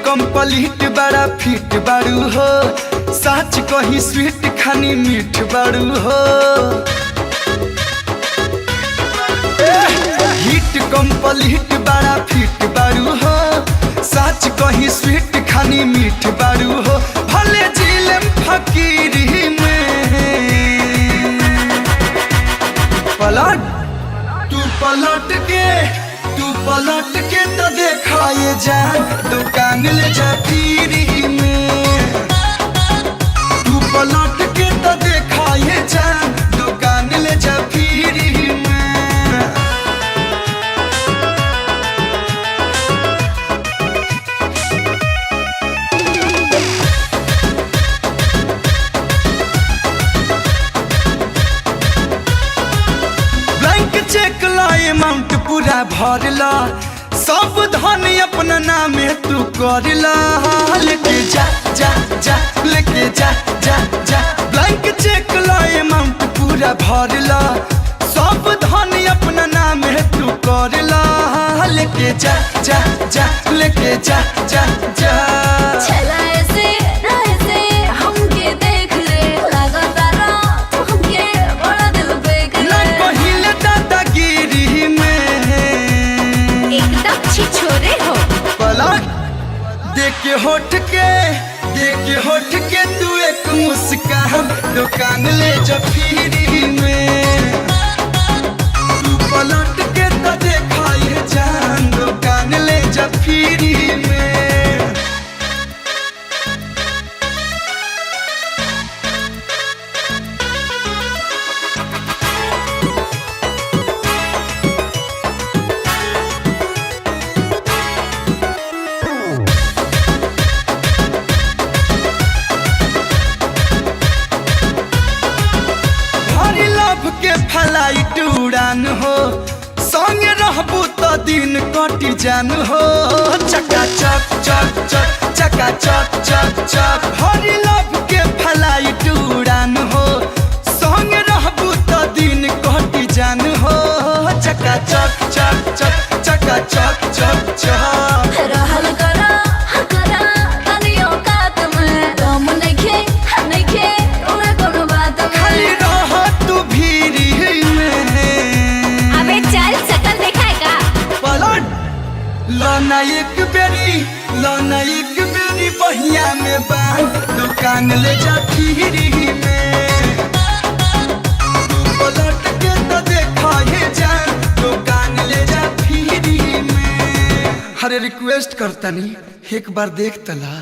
Complete बड़ा feet बाड़ू हो, सच कही स्वीट खानी मीठ बाड़ू हो। हिट कंप्लीट बड़ा फिट बाड़ू हो, सच कही स्वीट खानी मीठ बाड़ू हो। भले जिलम फकीरी में पलट तू पलट के तो देखा ये जान दुकान ले जा पीरी में। तू पलट के तो देखा ये जान दुकान ले जा पीरी में। ब्लैंक चेक ला अमाउंट पूरा भरला, सब धन अपना नामे तू करला। लेके जा जा जा लेके जा जा जा। ब्लैंक चेक ला अमाउंट पूरा भरला, सब धन अपना नामे तू करला। लेके जा जा जा लेके जा जा जा। चला ऐसे ना ऐसे हमके देख रे, लगातार तू हमके बड़ा दिल पे कर ना पहिले दादागिरी में एकदम छिछोरे हो। पलट देख के होठ के तू एक मुस्कान दुकान ले जा पीरी में। तू पलट के तो देखा ये जान दुकान ले जा पीरी में। हरी लव के फ्लाइट उड़ान हो, संगे रहबू तो दिन कटी जान हो। चका चक चक चक चका चक चक चक। हरी लव के फ्लाइट उड़ान हो, संगे रहबू तो दिन कटी जान हो। चका चक चक चक चका चक चक चक। रहल करा तनियो कात में दम नइखे ओना कोनो बात खाली में। रह तू भीरी में। अबे चल शकल दिखाए का। पलट लाना एक बेरी बहिया में बांध दुकान ले जा पीरी में। तू पलट के तो देखा ये जान दुकान ले जा पीरी में। अरे रिक्वेस्ट करता नहीं एक बार देख तला।